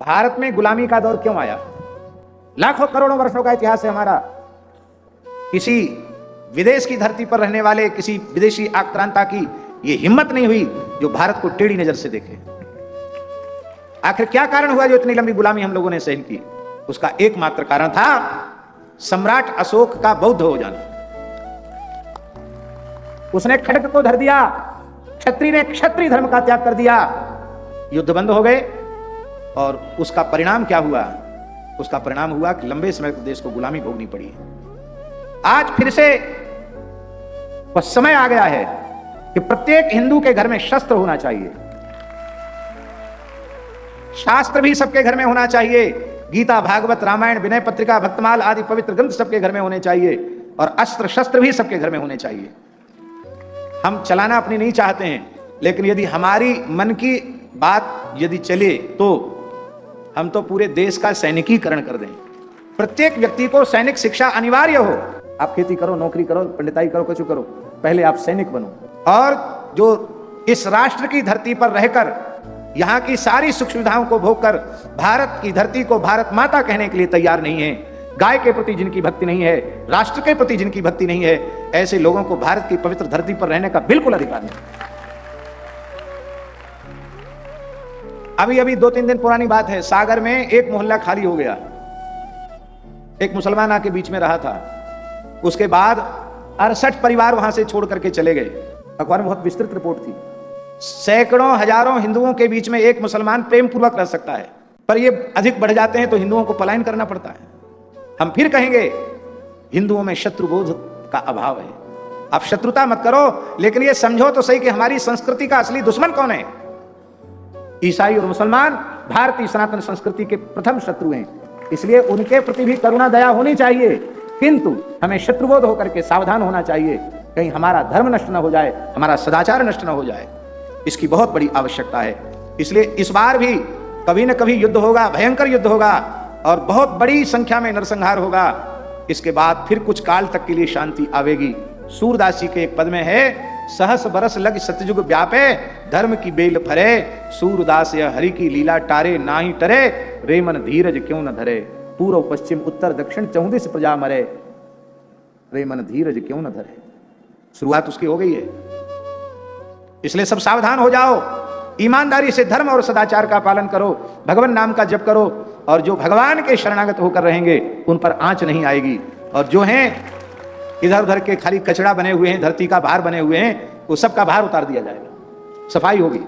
भारत में गुलामी का दौर क्यों आया? लाखों करोड़ों वर्षों का इतिहास है हमारा। किसी विदेश की धरती पर रहने वाले किसी विदेशी आक्रांता की यह हिम्मत नहीं हुई जो भारत को टेढ़ी नजर से देखे। आखिर क्या कारण हुआ जो इतनी लंबी गुलामी हम लोगों ने सहन की? उसका एकमात्र कारण था सम्राट अशोक का बौद्ध हो जाना। उसने खड्ग को धर दिया, क्षत्रिय ने क्षत्रिय धर्म का त्याग कर दिया, युद्ध बंद हो गए। और उसका परिणाम क्या हुआ? उसका परिणाम हुआ कि लंबे समय तक देश को गुलामी भोगनी पड़ी। आज फिर से वह समय आ गया है कि प्रत्येक हिंदू के घर में शस्त्र होना चाहिए, शास्त्र भी सबके घर में होना चाहिए। गीता, भागवत, रामायण, विनय पत्रिका, भक्तमाल आदि पवित्र ग्रंथ सबके घर में होने चाहिए और अस्त्र शस्त्र भी सबके घर में होने चाहिए। हम चलाना अपनी नहीं चाहते हैं, लेकिन यदि हमारी मन की बात यदि चले तो हम तो पूरे देश का सैनिकीकरण कर दें। प्रत्येक व्यक्ति को सैनिक शिक्षा अनिवार्य हो। आप खेती करो, नौकरी करो, पंडिताई करो, कुछ करो, पहले आप सैनिक बनो। और जो इस राष्ट्र की धरती पर रहकर यहां की सारी सुख सुविधाओं को भोगकर भारत की धरती को भारत माता कहने के लिए तैयार नहीं है, गाय के प्रति जिनकी भक्ति नहीं है, राष्ट्र के प्रति जिनकी भक्ति नहीं है, ऐसे लोगों को भारत की पवित्र धरती पर रहने का बिल्कुल अधिकार नहीं। अभी अभी 2-3 दिन पुरानी बात है, सागर में एक मोहल्ला खाली हो गया। एक मुसलमान आके बीच में रहा था, उसके बाद 68 परिवार वहां से छोड़ करके चले गए। अखबार में बहुत विस्तृत रिपोर्ट थी। सैकड़ों हजारों हिंदुओं के बीच में एक मुसलमान प्रेम पूर्वक रह सकता है, पर ये अधिक बढ़ जाते हैं तो हिंदुओं को पलायन करना पड़ता है। हम फिर कहेंगे हिंदुओं में शत्रुबोध का अभाव है। आप शत्रुता मत करो, लेकिन ये समझो तो सही कि हमारी संस्कृति का असली दुश्मन कौन है? ईसाई और मुसलमान भारतीय सनातन संस्कृति के प्रथम शत्रु हैं, इसलिए उनके प्रति भी करुणा दया होनी चाहिए, किंतु हमें शत्रुबोध होकर के सावधान होना चाहिए, कहीं हमारा धर्म नष्ट न हो जाए, हमारा सदाचार नष्ट न हो जाए। इसकी बहुत बड़ी आवश्यकता है। इसलिए इस बार भी कभी न कभी युद्ध होगा, भयंकर युद्ध होगा और बहुत बड़ी संख्या में नरसंहार होगा। इसके बाद फिर कुछ काल तक के लिए शांति आवेगी। सूरदास जी के एक पद में है, सहस बरस लग सतयुग व्यापे, धर्म की बेल फरे, सूरदास यह हरि की लीला टारे, नाही टरे, रे मन धीरज क्यों न धरे, पूर्व पश्चिम उत्तर दक्षिण 34 प्रजा मरे, रे मन धीरज क्यों न धरे। शुरुआत उसकी हो गई है। इसलिए सब सावधान हो जाओ, ईमानदारी से धर्म और सदाचार का पालन करो, भगवान नाम का जप करो, और जो भगवान के शरणागत होकर रहेंगे उन पर आंच नहीं आएगी। और जो हैं इधर उधर के खाली कचड़ा बने हुए हैं, धरती का भार बने हुए हैं, वो सबका भार उतार दिया जाएगा, सफाई होगी।